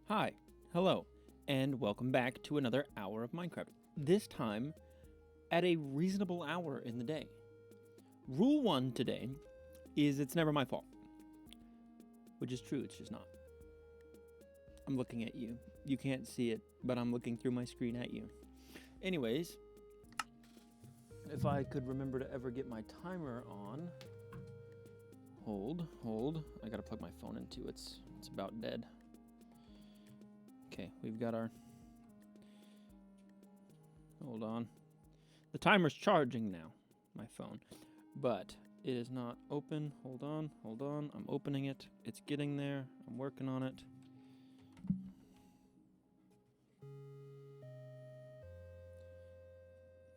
Hi, hello, and welcome back to another hour of Minecraft. This time, at a reasonable hour in the day. Rule 1 today is it's never my fault. Which is true, it's just not. I'm looking at you. You can't see it, but I'm looking through my screen at you. Anyways, if I could remember to ever get my timer on. Hold. I gotta plug my phone into it. It's about dead. Okay, we've got our... Hold on. The timer's charging now, my phone. But it is not open. Hold on. I'm opening it. It's getting there. I'm working on it.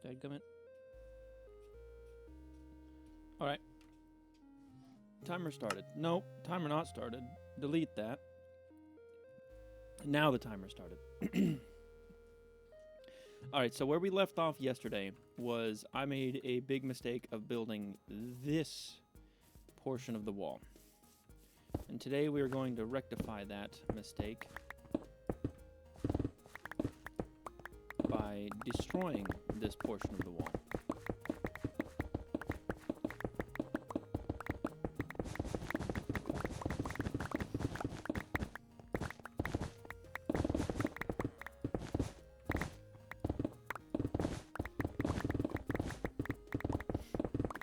Dadgummit. Alright. Timer started. Nope, timer not started. Delete that. Now the timer started. Alright, so where we left off yesterday was I made a big mistake of building this portion of the wall. And today we are going to rectify that mistake by destroying this portion of the wall.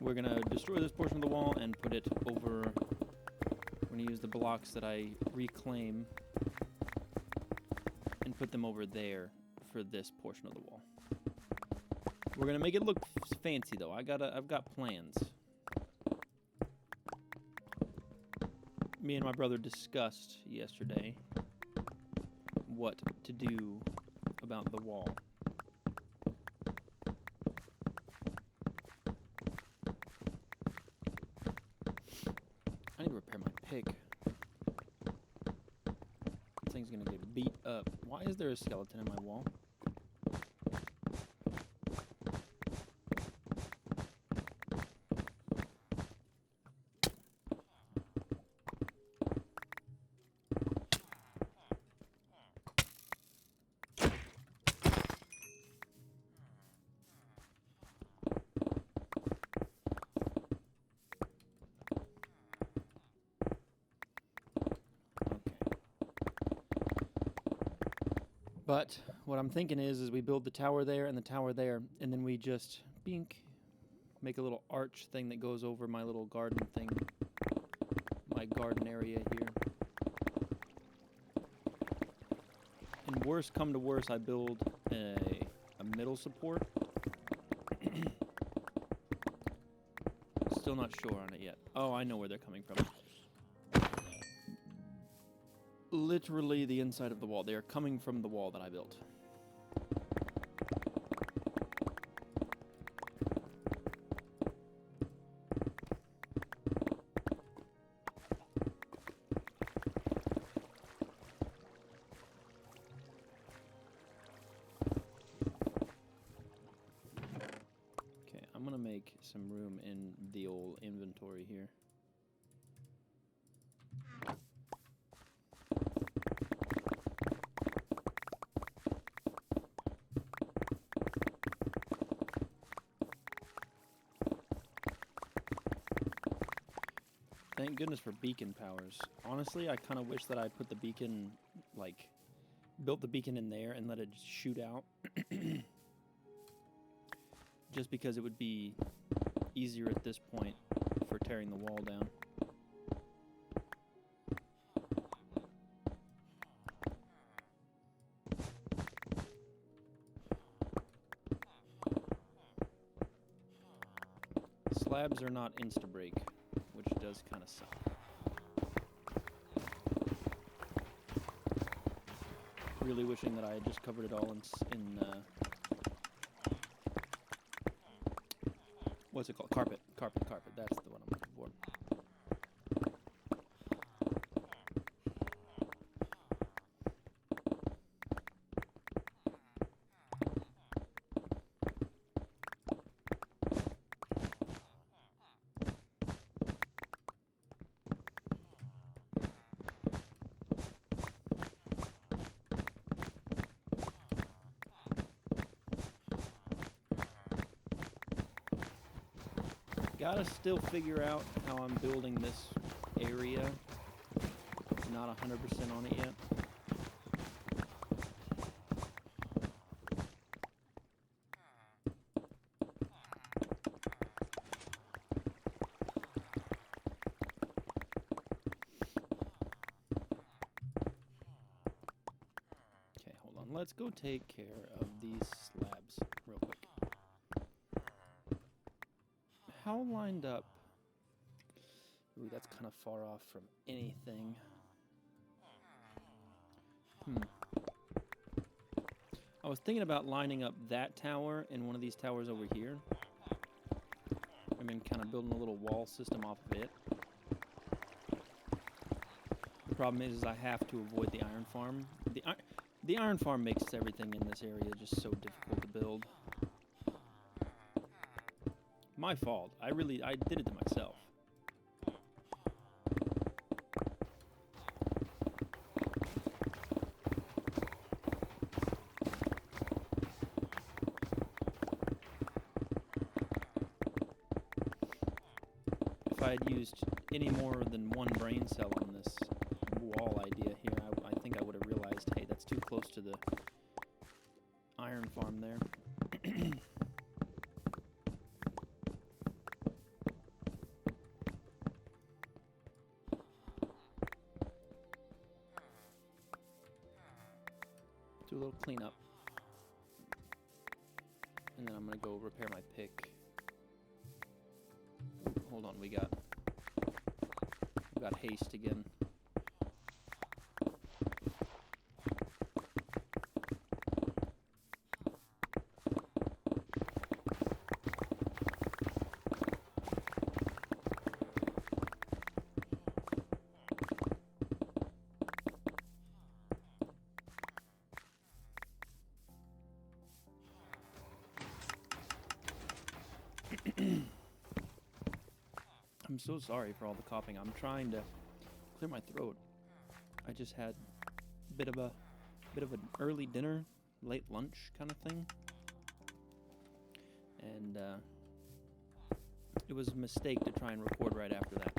We're going to destroy this portion of the wall and put it over. We're going to use the blocks that I reclaim and put them over there for this portion of the wall. We're going to make it look fancy though. I've got plans. Me and my brother discussed yesterday what to do about the wall. I need to repair my pick. This thing's gonna get beat up. Why is there a skeleton in my wall? But what I'm thinking is we build the tower there and the tower there, and then we just make a little arch thing that goes over my little garden thing, my garden area here. And worst come to worst, I build a middle support. Still not sure on it yet. Oh, I know where they're coming from. Literally the inside of the wall. They are coming from the wall that I built. Okay, I'm gonna make some room in the old inventory here. Thank goodness for beacon powers. Honestly, I kind of wish that I put the beacon, built the beacon in there and let it shoot out. Just because it would be easier at this point for tearing the wall down. Slabs are not insta-break, which does kind of suck. Really wishing that I had just covered it all in what's it called? Carpet. That's the one I'm looking for. Gotta still figure out how I'm building this area. Not 100% on it yet. Okay, hold on. Let's go take care of these slabs real quick. How lined up? Ooh, that's kind of far off from anything. I was thinking about lining up that tower and one of these towers over here. I mean, kind of building a little wall system off of it. The problem is I have to avoid the iron farm. The iron farm makes everything in this area just so difficult to build. My fault. I did it to myself. If I had used any more than one brain cell on this wall idea here, I think I would have realized, hey, that's too close to the iron farm there. Do a little cleanup. And then I'm going to go repair my pick. Hold on, we got haste again. I'm so sorry for all the coughing. I'm trying to clear my throat. I just had a bit of an early dinner, late lunch kind of thing. And it was a mistake to try and record right after that.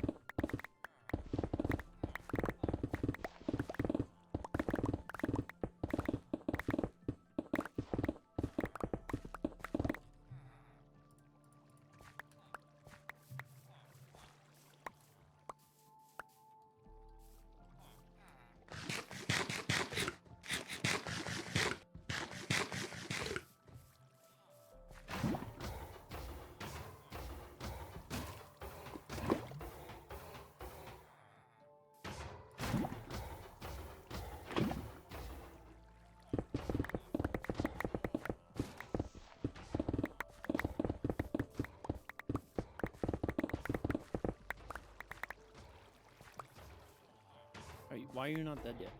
Why are you not dead yet?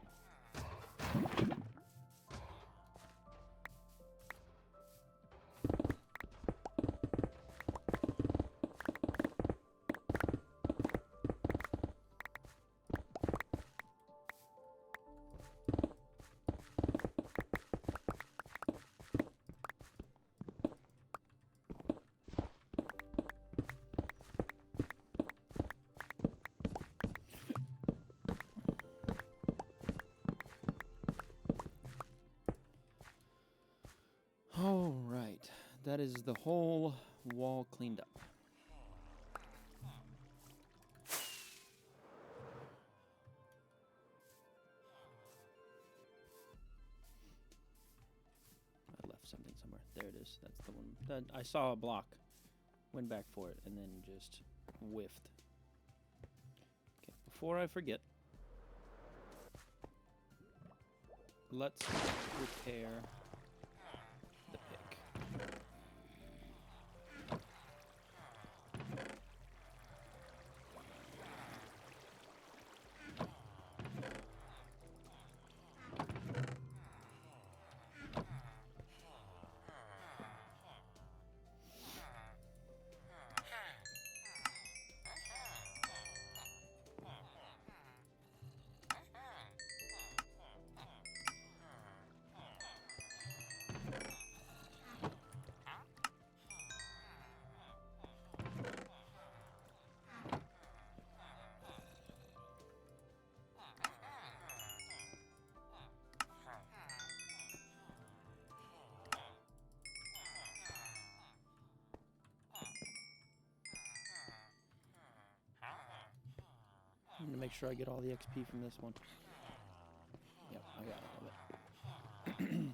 All right, that is the whole wall cleaned up. I left something somewhere. There it is. That's the one. I saw a block, went back for it, and then just whiffed. Okay, before I forget, let's repair the pick. make sure I get all the XP from this one. Yep, I got all of it.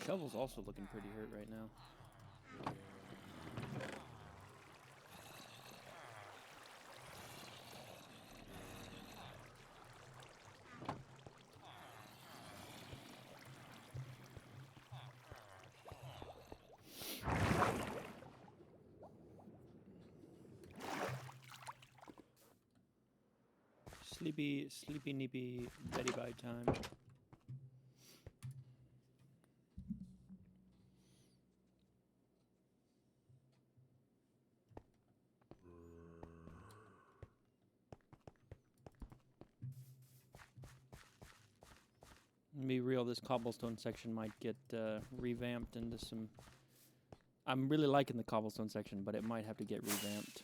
Shovel's also looking pretty hurt right now. Sleepy nippy Betty bye time. To be real, this cobblestone section might get revamped into some... I'm really liking the cobblestone section, but it might have to get revamped.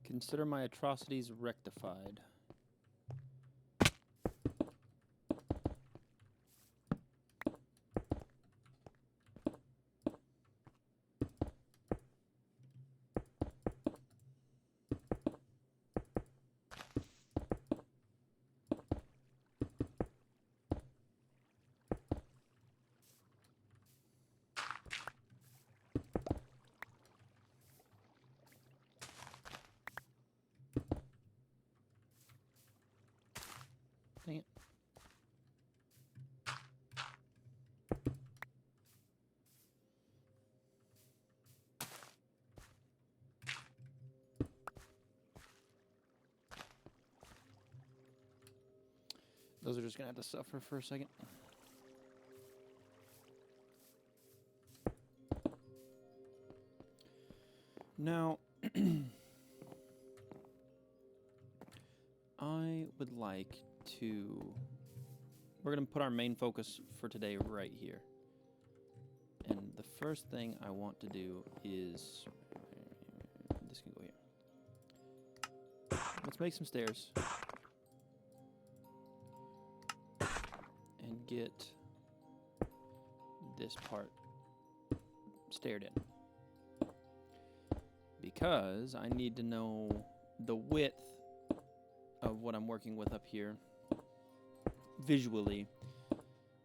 Consider my atrocities rectified. Dang it. Those are just gonna have to suffer for a second. Now, I would like to... We're going to put our main focus for today right here. And the first thing I want to do is... This can go here. Let's make some stairs. And get this part staired in. Because I need to know the width of what I'm working with up here visually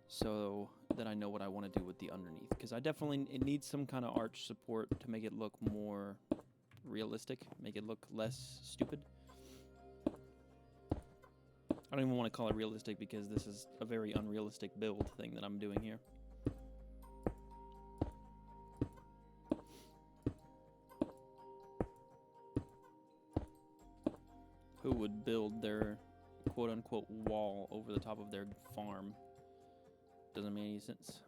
so that I know what I want to do with the underneath. Because it needs some kind of arch support to make it look more realistic, make it look less stupid. I don't even want to call it realistic because this is a very unrealistic build thing that I'm doing here. Who would build their quote-unquote wall over the top of their farm? Doesn't make any sense.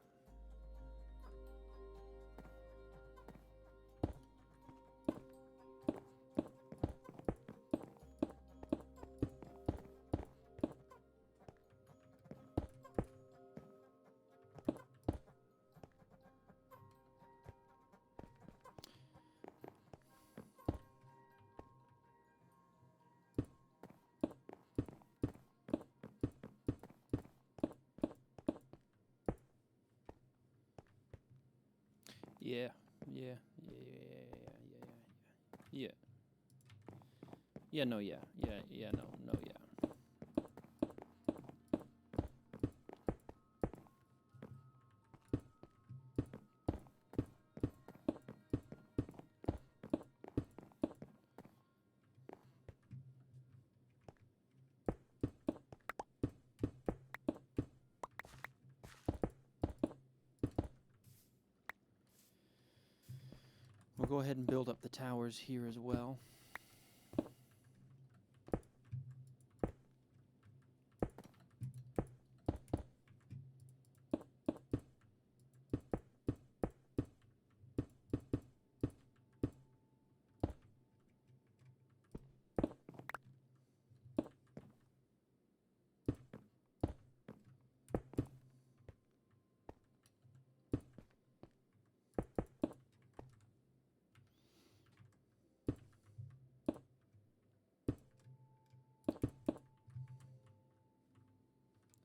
Yeah. Yeah, no, yeah. Yeah, no, yeah. We'll go ahead and build up the towers here as well.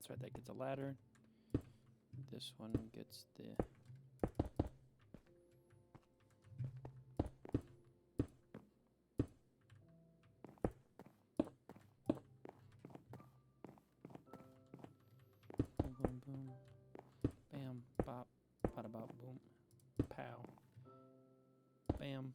That's right, that gets a ladder. This one gets the... Boom, boom, boom. Bam, bop, bada bop, boom. Pow. Bam.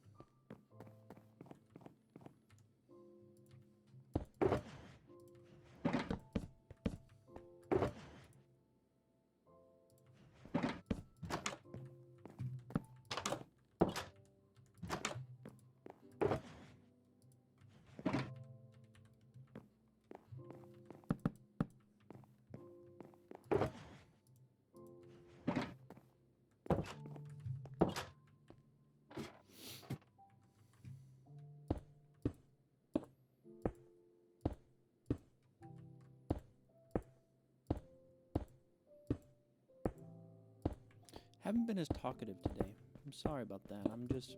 Haven't been as talkative today. I'm sorry about that. I'm just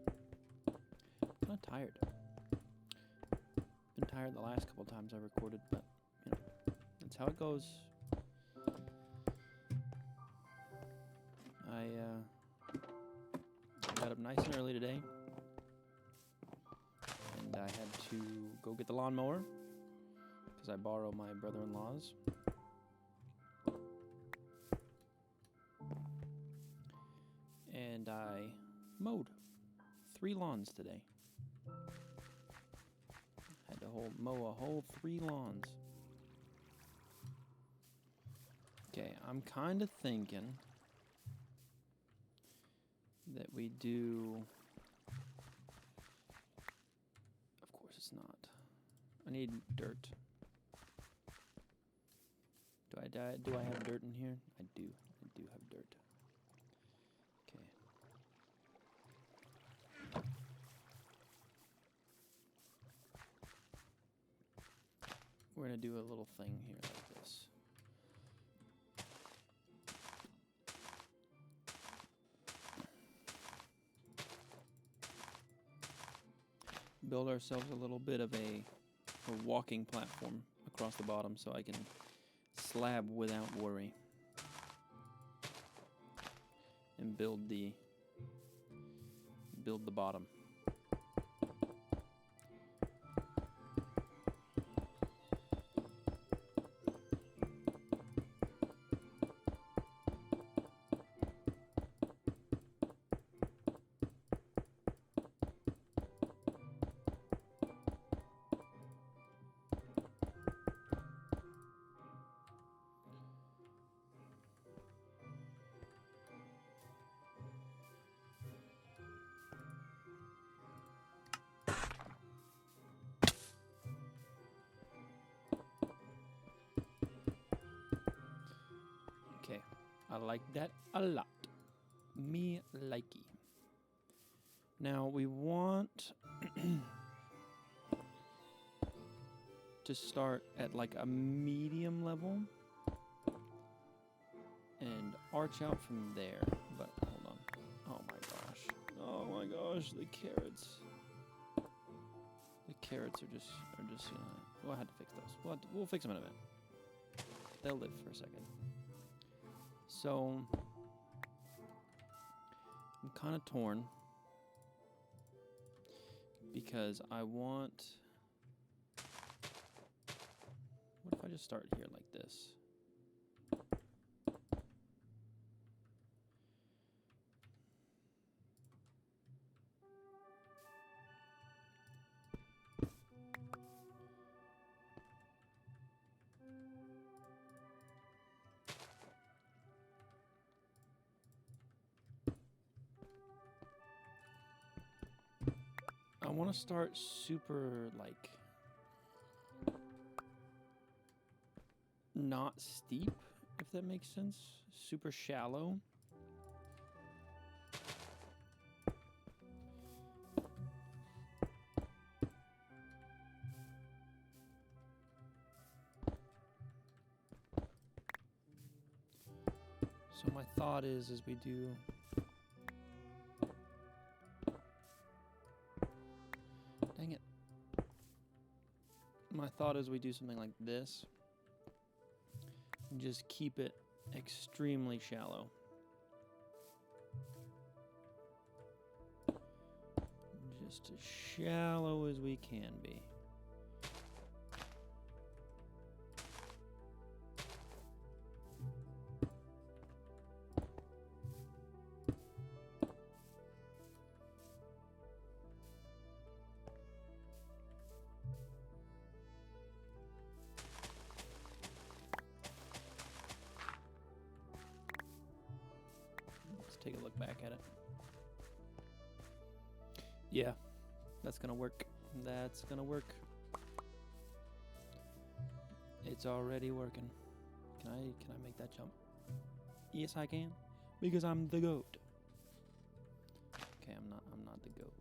kind of tired. Been tired the last couple times I recorded, but you know, that's how it goes. I got up nice and early today, and I had to go get the lawnmower because I borrow my brother-in-law's. And I mowed 3 lawns today. Had to mow a whole 3 lawns. Okay, I'm kind of thinking that we do... Of course it's not. I need dirt. Do I have dirt in here? I do. I do have dirt. Okay. We're going to do a little thing here like this. Build ourselves a little bit of a walking platform across the bottom so I can slab without worry. And build the bottom. Okay, I like that a lot. Me likey. Now we want to start at like a medium level and arch out from there. But hold on. Oh my gosh. Oh my gosh, the carrots. The carrots are just we'll have to fix those. We'll fix them in a minute. They'll live for a second. So I'm kind of torn because I want... What if I just start here like this? want to start super, like, not steep, if that makes sense. Super shallow. So my thought is, as we do... Dang it. My thought is we do something like this. And just keep it extremely shallow. Just as shallow as we can be. Take a look back at it. Yeah, that's gonna work. That's gonna work. It's already working. Can I make that jump? Yes, I can, because I'm the goat. Okay, I'm not the goat.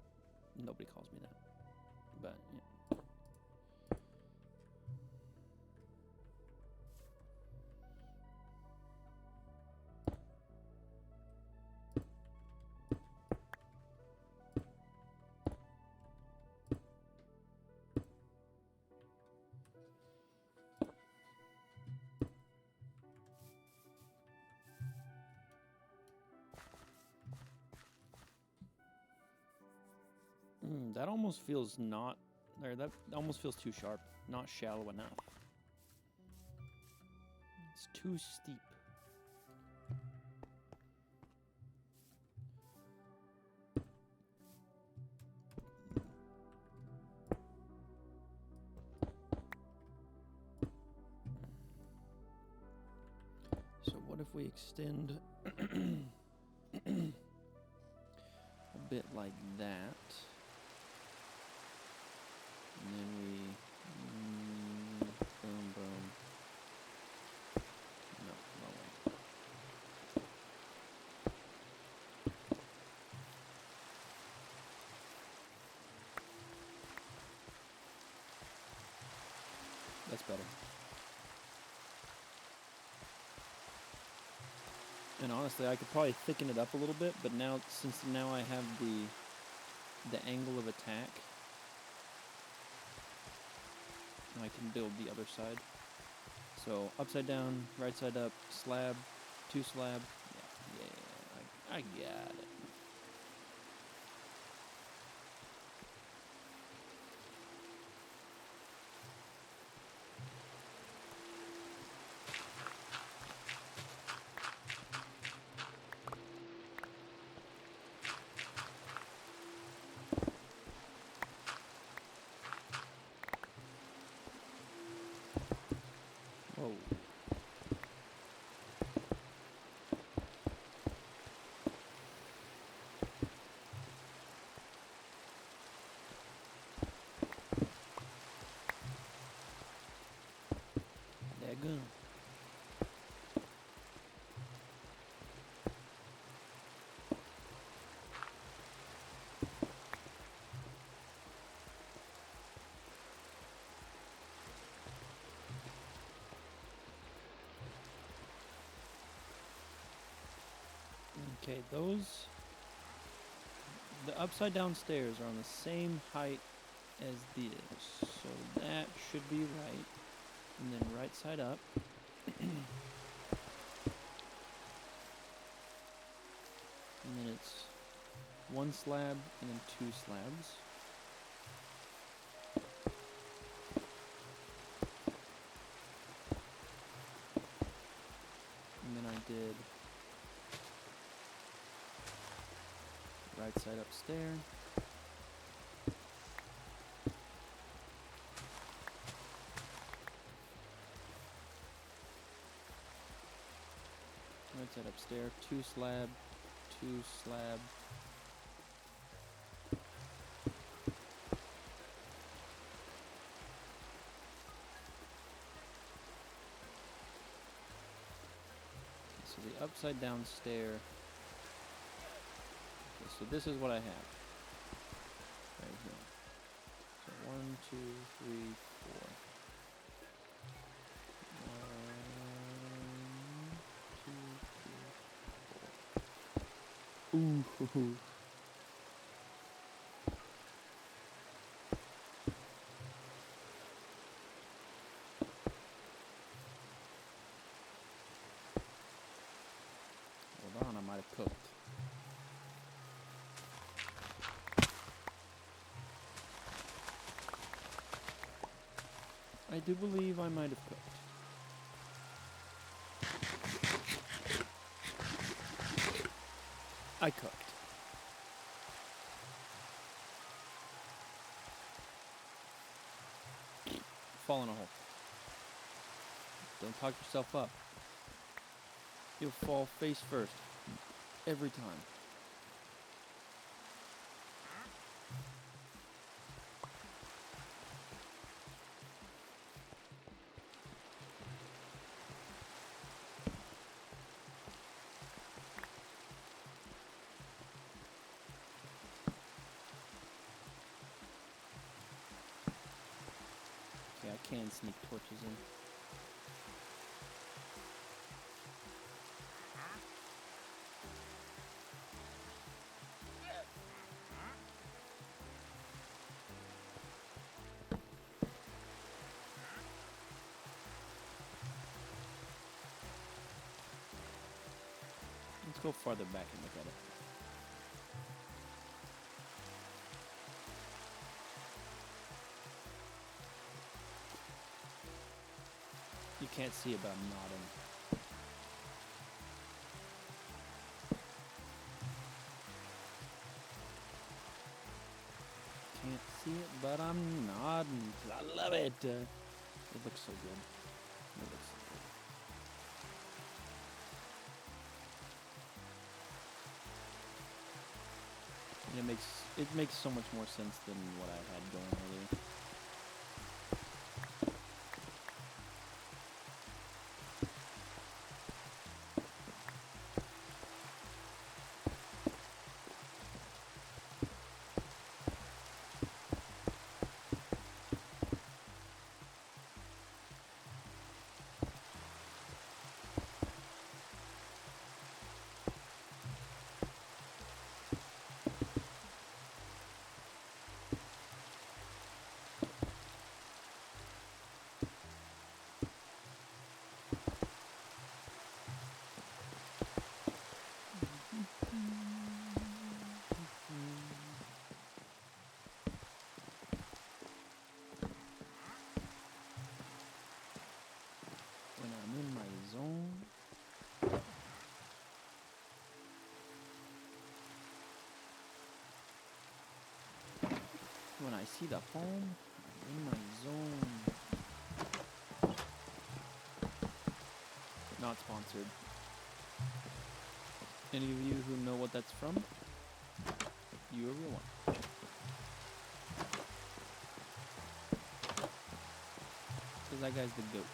Nobody calls me that. But yeah. That almost feels not there. That almost feels too sharp. Not shallow enough. It's too steep. So what if we extend a bit like that? And then we boom, boom. No way. That's better. And honestly, I could probably thicken it up a little bit, but now, since now I have the angle of attack, I can build the other side. So upside down, right side up, slab, 2 slab. Yeah, I got it. Whoa. Daggone. Okay, the upside down stairs are on the same height as this, so that should be right. And then right side up. And then it's 1 slab and then 2 slabs. And then I did right side up stair. Right side up stair, 2 slab, 2 slab. The upside down stair. Okay, so this is what I have. Right here. So 1, 2, 3, 4. 1, 2, 3, 4. Ooh. Hold on, I might have cooked. I do believe I might have cooked. I cooked. Fall in a hole. Don't talk yourself up. You'll fall face first. Every time. Okay, I can sneak torches in. Let's go farther back and look at it. You can't see it, but I'm nodding. Can't see it, but I'm nodding. 'Cause I love it. It looks so good. It looks so good. And it makes so much more sense than what I had going earlier. When I'm in my zone. When I see the home, I'm in my zone. Not sponsored. Any of you who know what that's from? You a real one. Because that guy's the goat.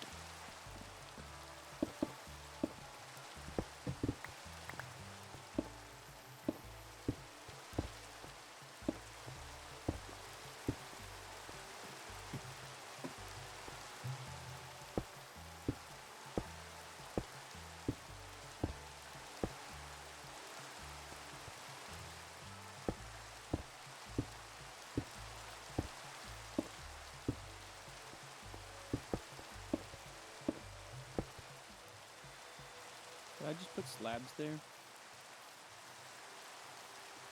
Did I just put slabs there?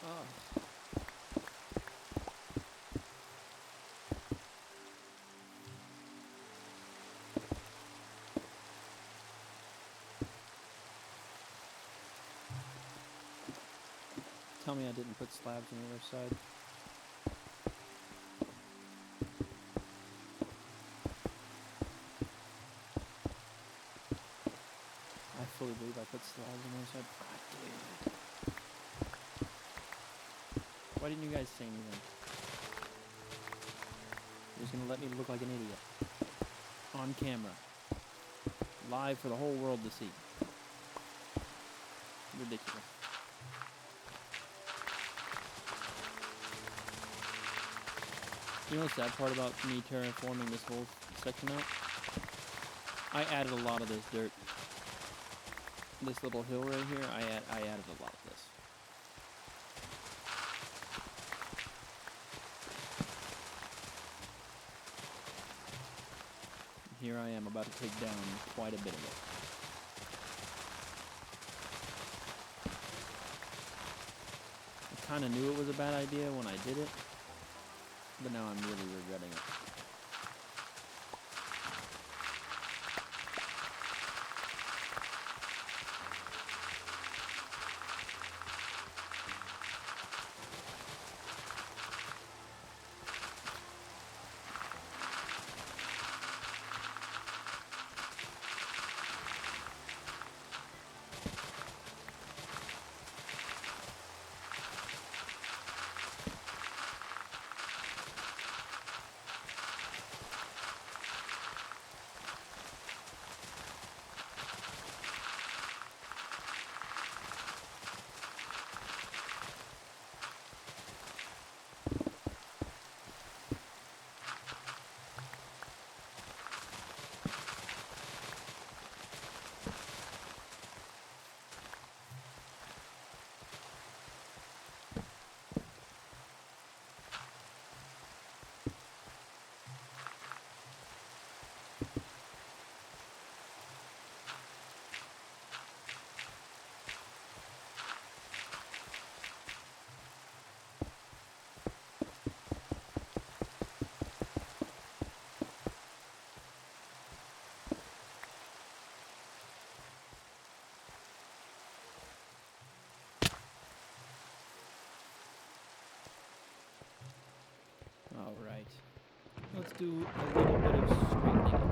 Oh. Tell me I didn't put slabs on the other side. I fully believe I put slabs on the other side. I did. Why didn't you guys say anything? You're just gonna let me look like an idiot. On camera. Live for the whole world to see. ridiculous. You know the sad part about me terraforming this whole section out? I added a lot of this dirt. This little hill right here, I added a lot of this. Here I am about to take down quite a bit of it. I kind of knew it was a bad idea when I did it, but now I'm really regretting it. Alright. Let's do a little bit of straightening.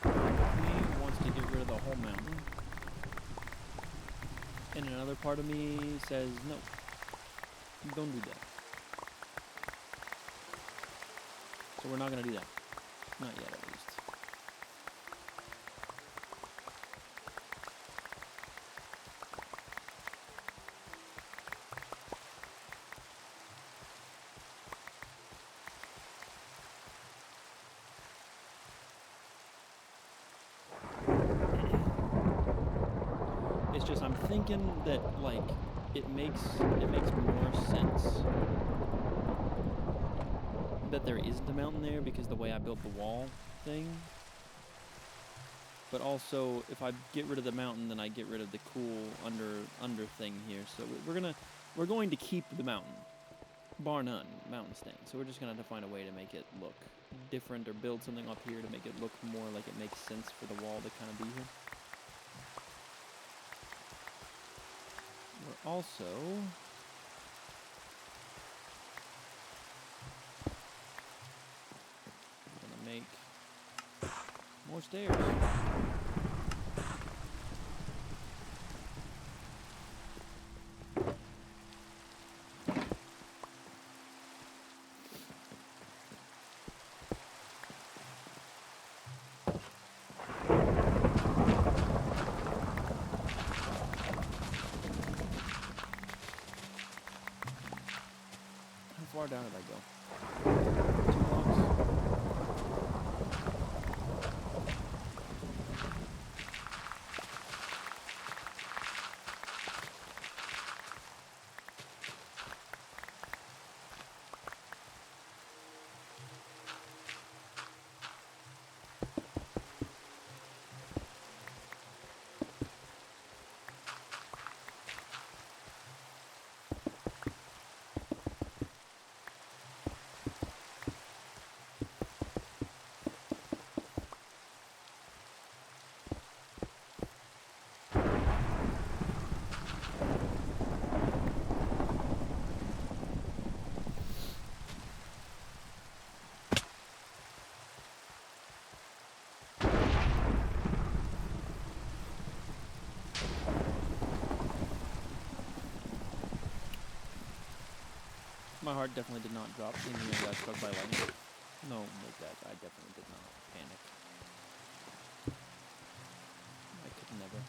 He wants to get rid of the whole mountain. And another part of me says, no, don't do that. So we're not going to do that. Not yet, at least. It's just I'm thinking that like it makes more sense that there isn't a mountain there because the way I built the wall thing. But also, if I get rid of the mountain, then I get rid of the cool under thing here. So we're going to keep the mountain, bar none, mountain staying. So we're just gonna have to find a way to make it look different or build something up here to make it look more like it makes sense for the wall to kind of be here. We're also gonna make more stairs. How far down did I go? 2 blocks? My heart definitely did not drop when you got struck by lightning. No, like that. I definitely did not panic. I could never.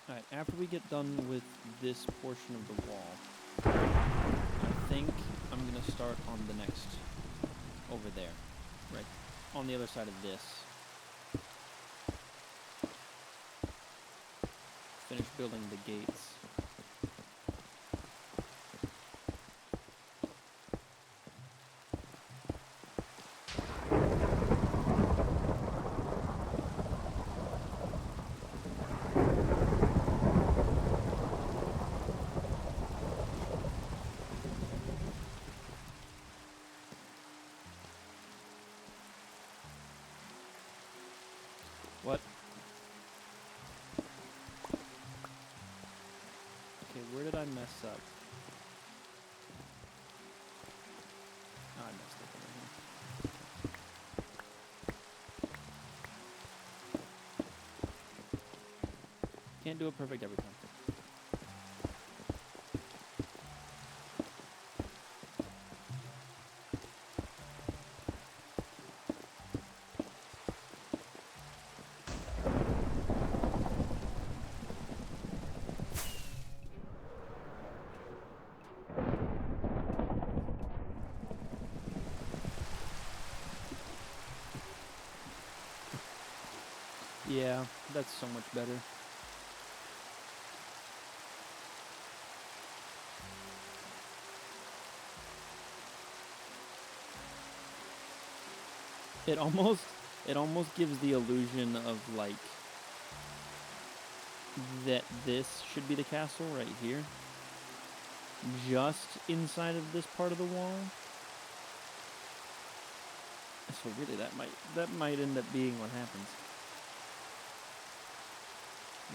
Alright, after we get done with this portion of the wall, I think I'm going to start on the next, over there, right on the other side of this. Finish building the gates. What? Okay, where did I mess up? Oh, I messed up over here. Can't do it perfect every time. Yeah, that's so much better. It almost gives the illusion of like that this should be the castle right here, just inside of this part of the wall. So really, that might end up being what happens.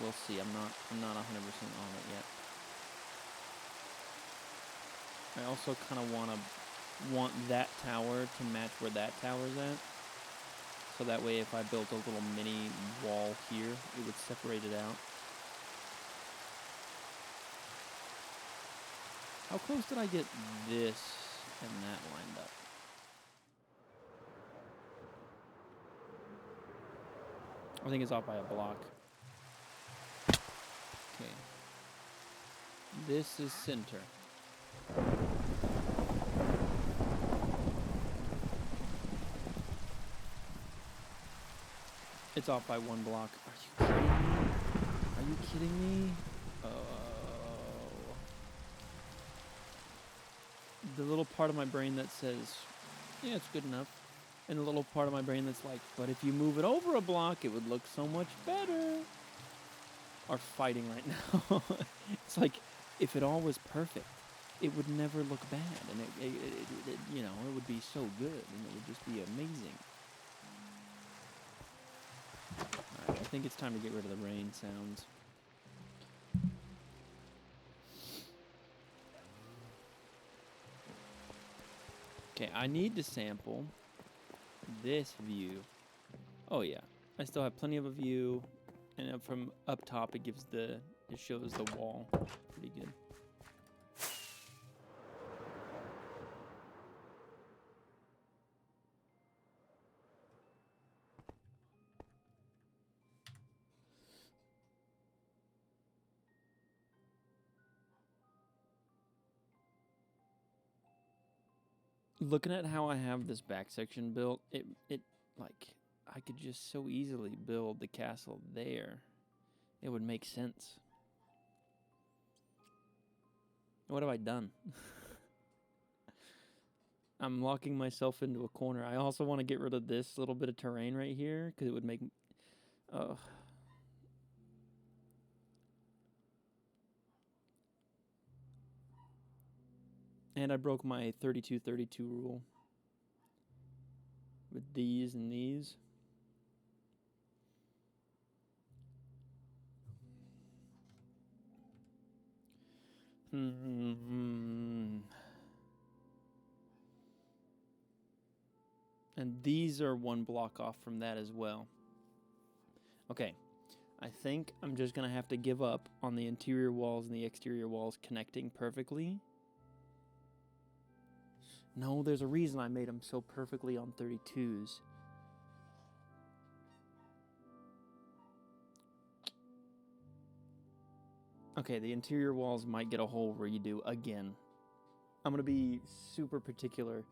We'll see. I'm not 100% on it yet. I also kind of want that tower to match where that tower's at. So that way, if I built a little mini wall here, it would separate it out. How close did I get this and that lined up? I think it's off by a block. Okay. This is center. It's off by 1 block. Are you kidding me? Are you kidding me? Oh. The little part of my brain that says, yeah, it's good enough. And the little part of my brain that's like, but if you move it over a block, it would look so much better. Are fighting right now. It's like, if it all was perfect, it would never look bad. And it you know, it would be so good. And it would just be amazing. Alright, I think it's time to get rid of the rain sounds. Okay, I need to sample this view. Oh yeah, I still have plenty of a view, and from up top it shows the wall pretty good. Looking at how I have this back section built, it like I could just so easily build the castle there. It would make sense. What have I done? I'm locking myself into a corner. I also want to get rid of this little bit of terrain right here because it would make. And I broke my 32-32 rule with these and these. these are 1 block off from that as well. Okay, I think I'm just going to have to give up on the interior walls and the exterior walls connecting perfectly. No, there's a reason I made them so perfectly on 32s. Okay, the interior walls might get a whole redo again. I'm going to be super particular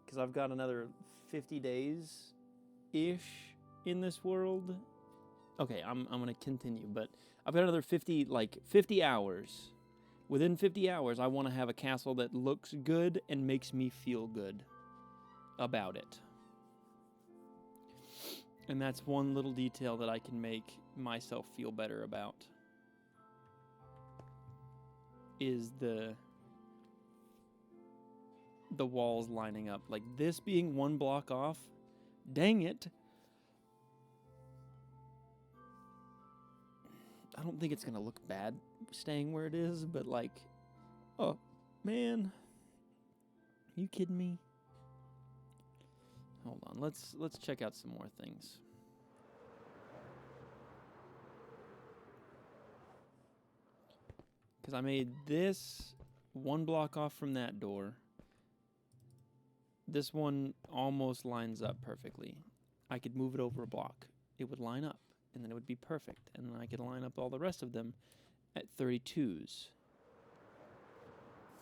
because I've got another 50 days-ish in this world. Okay, I'm going to continue, but I've got another 50 hours. Within 50 hours, I want to have a castle that looks good and makes me feel good about it. And that's one little detail that I can make myself feel better about. Is the walls lining up. Like this being 1 block off, dang it. I don't think it's going to look bad staying where it is, but like, oh, man. Are you kidding me? Hold on, let's check out some more things. Because I made this 1 block off from that door. This one almost lines up perfectly. I could move it over a block. It would line up, and then it would be perfect. And then I could line up all the rest of them at 32s.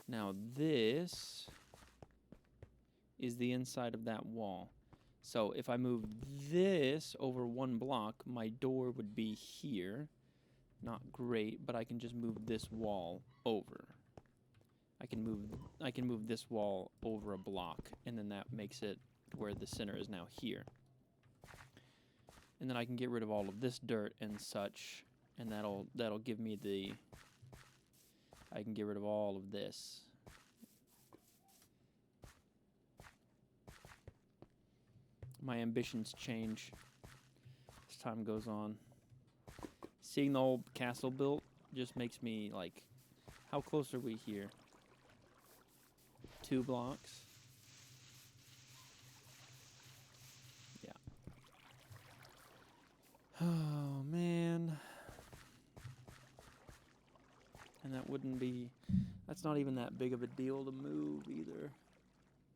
Now this is the inside of that wall. So if I move this over 1 block, my door would be here. Not great, but I can just move this wall over. I can move this wall over a block, and then that makes it where the center is now here. And then I can get rid of all of this dirt and such, and that'll give me the. I can get rid of all of this. My ambitions change as time goes on. Seeing the old castle built just makes me like, how close are we here? 2 blocks? Yeah. Oh, man. And that's not even that big of a deal to move either.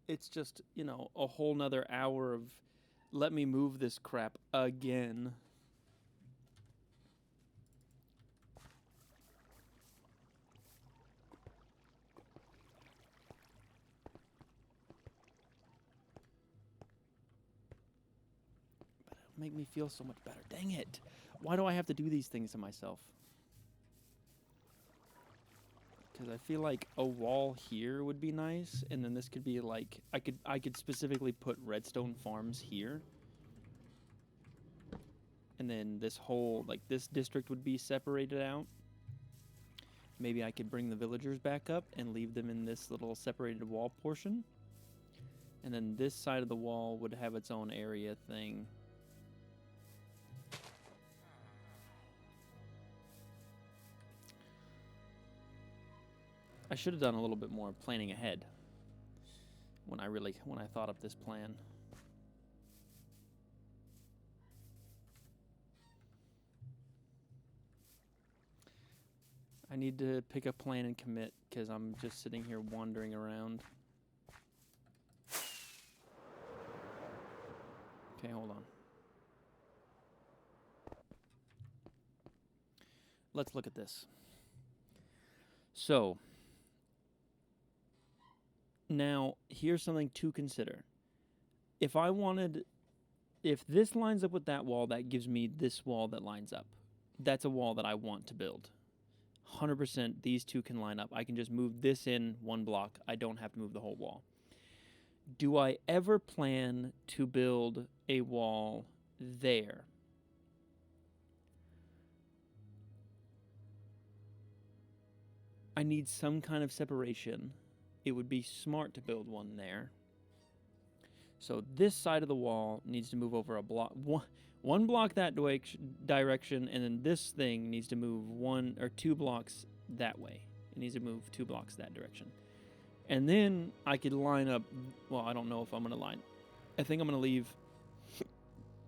It's just, a whole nother hour of, let me move this crap again. Make me feel so much better. Dang it. Why do I have to do these things to myself? Because I feel like a wall here would be nice, and then this could be like, I could specifically put redstone farms here. And then this whole, this district would be separated out. Maybe I could bring the villagers back up and leave them in this little separated wall portion. And then this side of the wall would have its own area thing. I should have done a little bit more planning ahead when I thought up this plan. I need to pick a plan and commit because I'm just sitting here wandering around. Okay, hold on. Let's look at this. So, now, here's something to consider. If this lines up with that wall, that gives me this wall that lines up. That's a wall that I want to build. 100% these two can line up. I can just move this in 1 block. I don't have to move the whole wall. Do I ever plan to build a wall there? I need some kind of separation. It would be smart to build one there. So this side of the wall needs to move over a block, one block that direction, and then this thing needs to move 1 or 2 blocks that way. It needs to move 2 blocks that direction. And then I could line up, well, I don't know if I'm going to line. I think I'm going to leave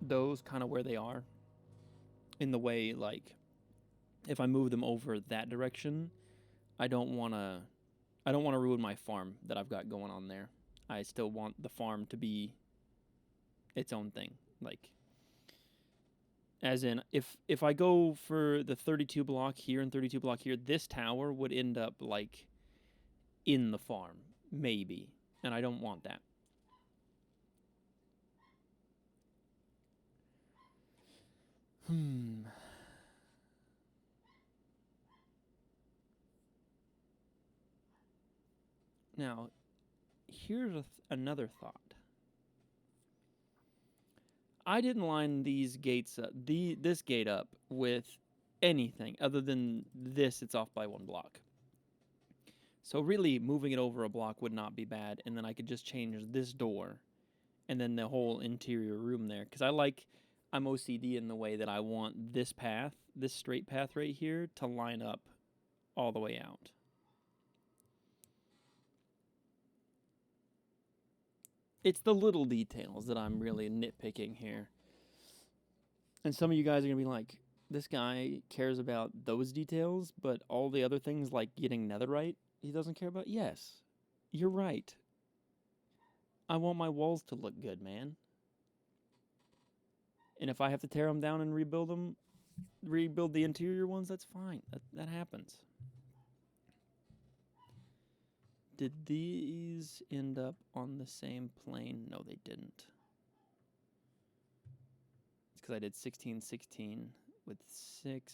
those kind of where they are. In the way, like, if I move them over that direction, I don't want to ruin my farm that I've got going on there. I still want the farm to be its own thing. Like, as in, if I go for the 32 block here and 32 block here, this tower would end up, like, in the farm, maybe. And I don't want that. Now, here's another thought. I didn't line these gates up, this gate up with anything other than this. It's off by 1 block. So really, moving it over a block would not be bad, and then I could just change this door, and then the whole interior room there. Because I'm OCD in the way that I want this path, this straight path right here, to line up all the way out. It's the little details that I'm really nitpicking here. And some of you guys are going to be like, this guy cares about those details, but all the other things like getting netherite, he doesn't care about? Yes, you're right. I want my walls to look good, man. And if I have to tear them down and rebuild the interior ones, that's fine. That happens. Did these end up on the same plane? No, they didn't. It's because I did 16, 16 with 6.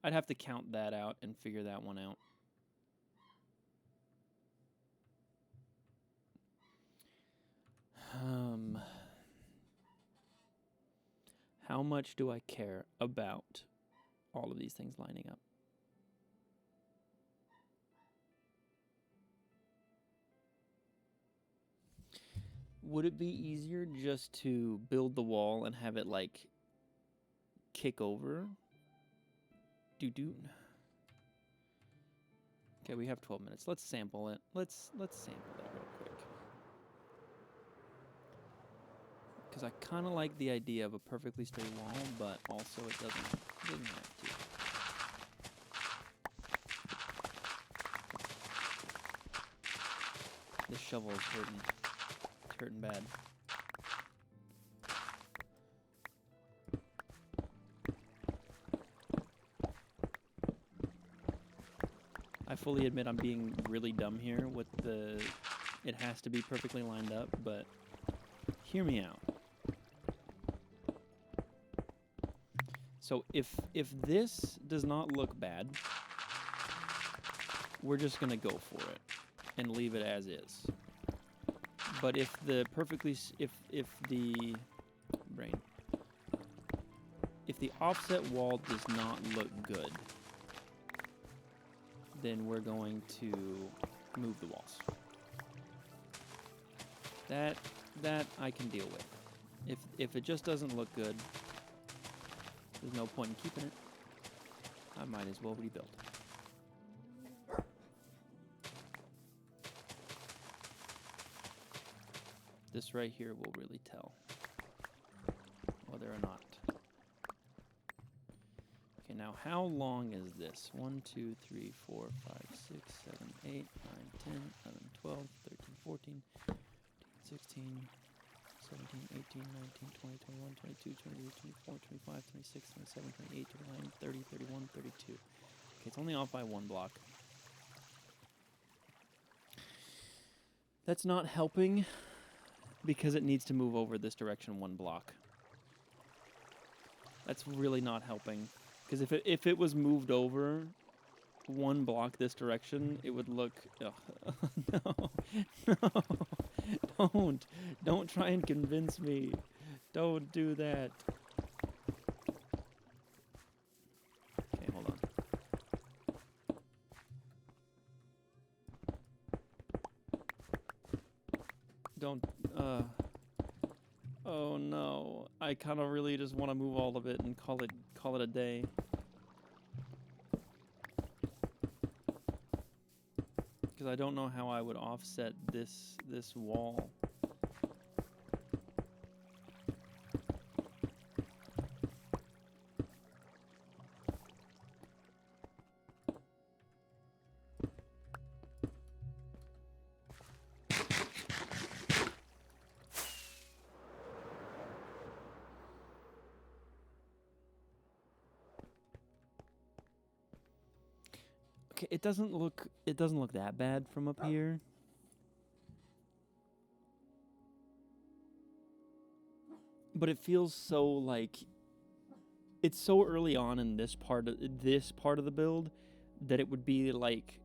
I'd have to count that out and figure that one out. How much do I care about all of these things lining up? Would it be easier just to build the wall and have it like kick over? Doo-doo. Okay, we have 12 minutes. Let's sample it. Let's sample it real quick. Because I kind of like the idea of a perfectly straight wall, but also it doesn't have to. This shovel is hurting. It's hurting bad. I fully admit I'm being really dumb here with it has to be perfectly lined up, but hear me out. So if this does not look bad, we're just gonna go for it and leave it as is. But if the offset wall does not look good, then we're going to move the walls. That I can deal with. If it just doesn't look good, there's no point in keeping it. I might as well rebuild. This right here will really tell whether or not. Okay, now how long is this? 1, 2, 3, 4, 5, 6, 7, 8, 9, 10, 11, 12, 13, 14, 16, 17, 18, 19, 20, 21, 22, 23, 24, 25, 26, 27, 28, 29, 30, 31, 32. Okay, it's only off by 1 block. That's not helping because it needs to move over this direction 1 block. That's really not helping. Because if it was moved over 1 block this direction, it would look... No. Don't try and convince me. Don't do that. Okay, hold on. Don't, oh no. I kind of really just want to move all of it and call it a day. Because I don't know how I would offset this wall. okay, it doesn't look that bad from up here. But it feels so like it's so early on in this part of the build that it would be like,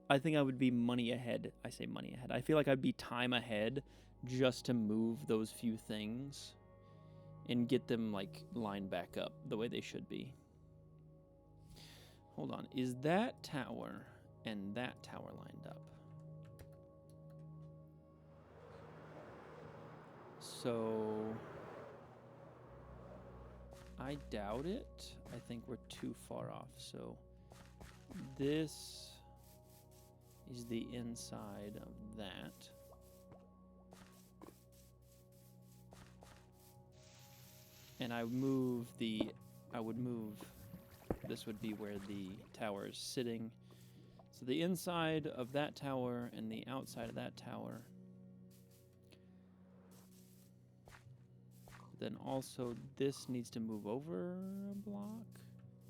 I think I would be money ahead. I say money ahead. I feel like I'd be time ahead just to move those few things and get them like lined back up the way they should be. Hold on. Is that tower and that tower lined up? So I doubt it. I think we're too far off. So this is the inside of that. And I would move, this would be where the tower is sitting. So the inside of that tower and the outside of that tower. Then also this needs to move over a block.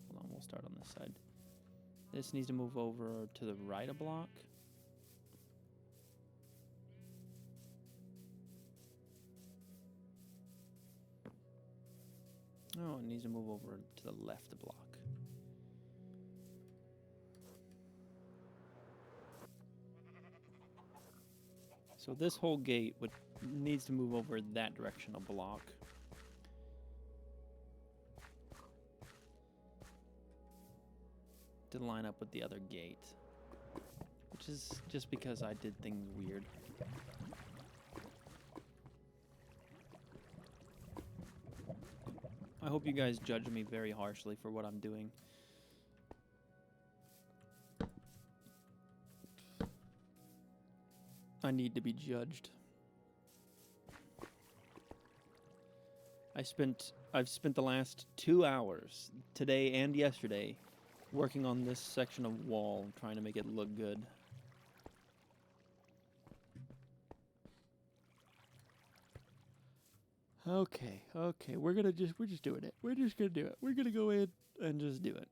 Hold on, we'll start on this side. This needs to move over to the right a block. Oh, it needs to move over to the left a block. So this whole gate needs to move over that direction a block. To line up with the other gate. Which is just because I did things weird. I hope you guys judge me very harshly for what I'm doing. I need to be judged. I've spent the last 2 hours, today and yesterday, working on this section of wall, trying to make it look good. Okay, we're just doing it. We're just gonna do it. We're gonna go in and just do it.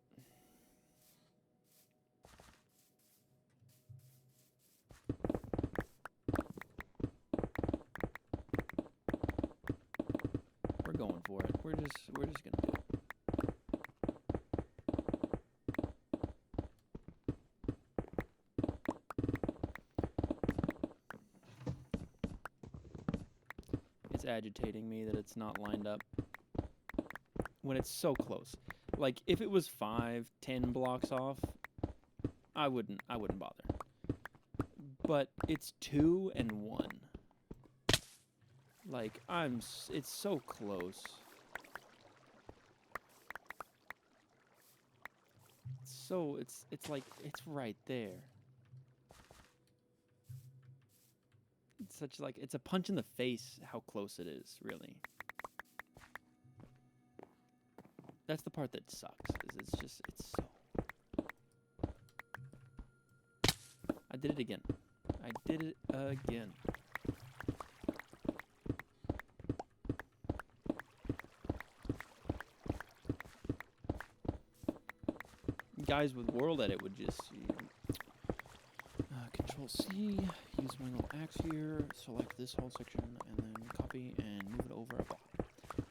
We're going for it. We're just gonna do it. It's agitating me that it's not lined up when it's so close. Like if it was 5-10 blocks off, I wouldn't bother. But it's 2 and 1. Like it's so close. It's like it's right there. It's a punch in the face how close it is, really. That's the part that sucks, is it's so... I did it again. I did it again. Guys with World Edit would just... Control C, use my little axe here, select this whole section, and then copy and move it over a block.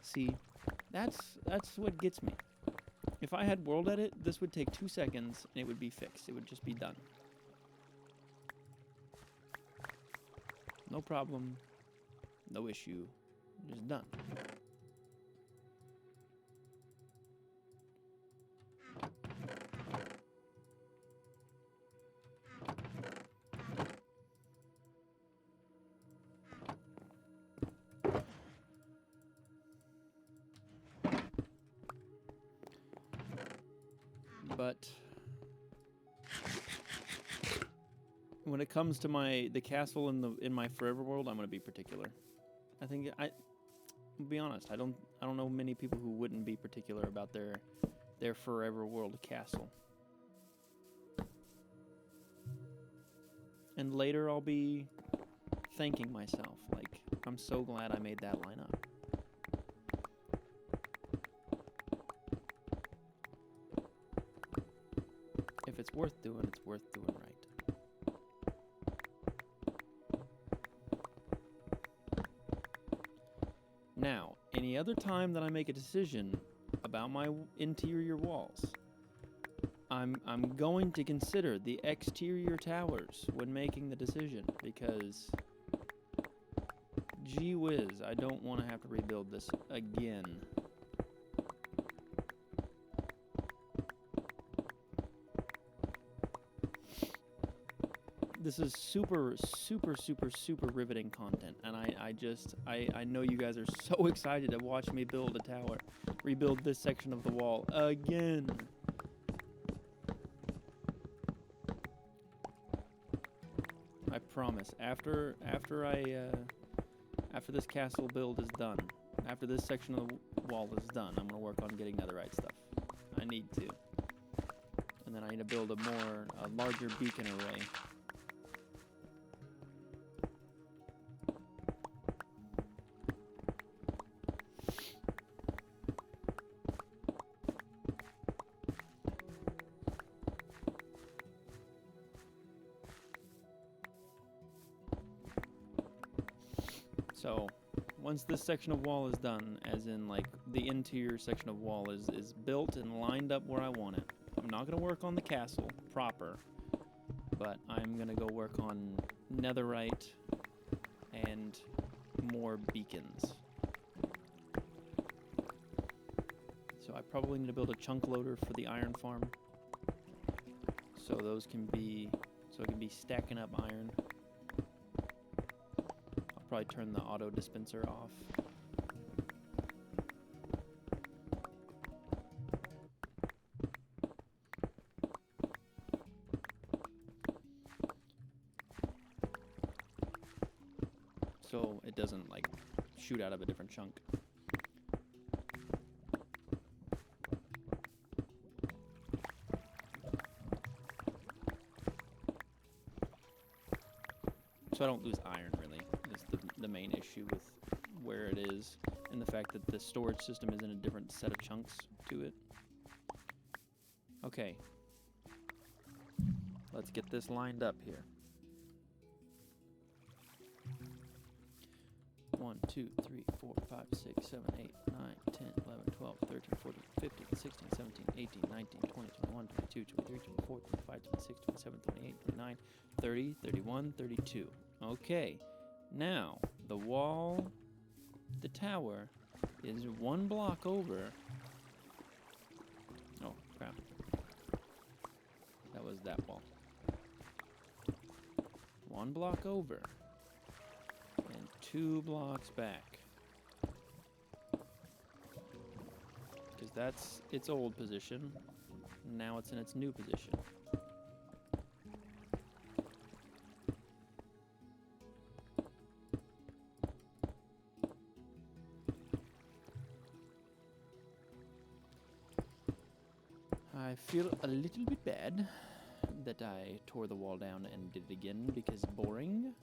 See, that's what gets me. If I had World Edit, this would take 2 seconds and it would be fixed. It would just be done. No problem, no issue, just done. But when it comes to the castle in my Forever World, I'm gonna be particular. I think I'll be honest. I don't know many people who wouldn't be particular about their Forever World castle. And later I'll be thanking myself, like I'm so glad I made that line up. it's worth doing, it's worth doing right. Now, any other time that I make a decision about my interior walls, I'm going to consider the exterior towers when making the decision, because gee whiz, I don't want to have to rebuild this again. This is super, super, super, super riveting content, and I know you guys are so excited to watch me build a tower, rebuild this section of the wall again. I promise, after this castle build is done, after this section of the wall is done, I'm gonna work on getting netherite stuff. I need to, and then I need to build a larger beacon array. So, once this section of wall is done, as in like the interior section of wall is built and lined up where I want it, I'm not going to work on the castle proper, but I'm going to go work on netherite and more beacons. So I probably need to build a chunk loader for the iron farm, so it can be stacking up iron. Probably turn the auto dispenser off. So it doesn't like shoot out of a different chunk. So I don't lose iron really. The main issue with where it is, and the fact that the storage system is in a different set of chunks to it. Okay, let's get this lined up here. 1, 2, 3, 4, 5, 6, 7, 8, 9, 10, 11, 12, 13, 14, 15, 16, 17, 18, 19, 20, 21, 22, 23, 24, 25, 26, 27, 28, 29, 30, 31, 32. Okay. Now, the wall, the tower, is 1 block over. Oh, crap. That was that wall. 1 block over. And 2 blocks back. Because that's its old position. Now it's in its new position. I feel a little bit bad that I tore the wall down and did it again because boring,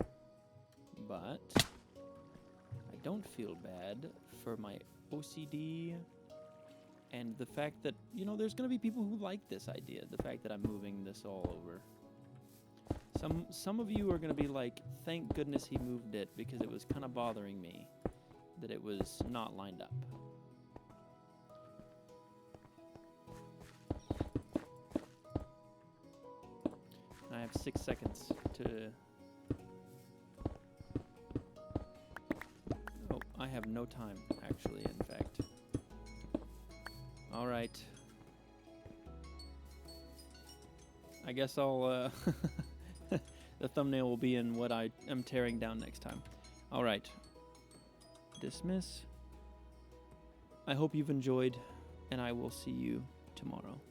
but I don't feel bad for my OCD and the fact that, you know, there's going to be people who like this idea, the fact that I'm moving this all over. Some of you are going to be like, thank goodness he moved it because it was kind of bothering me that it was not lined up. I have 6 seconds to... Oh, I have no time, actually, in fact. Alright. I guess I'll, the thumbnail will be in what I am tearing down next time. Alright. Dismiss. I hope you've enjoyed, and I will see you tomorrow.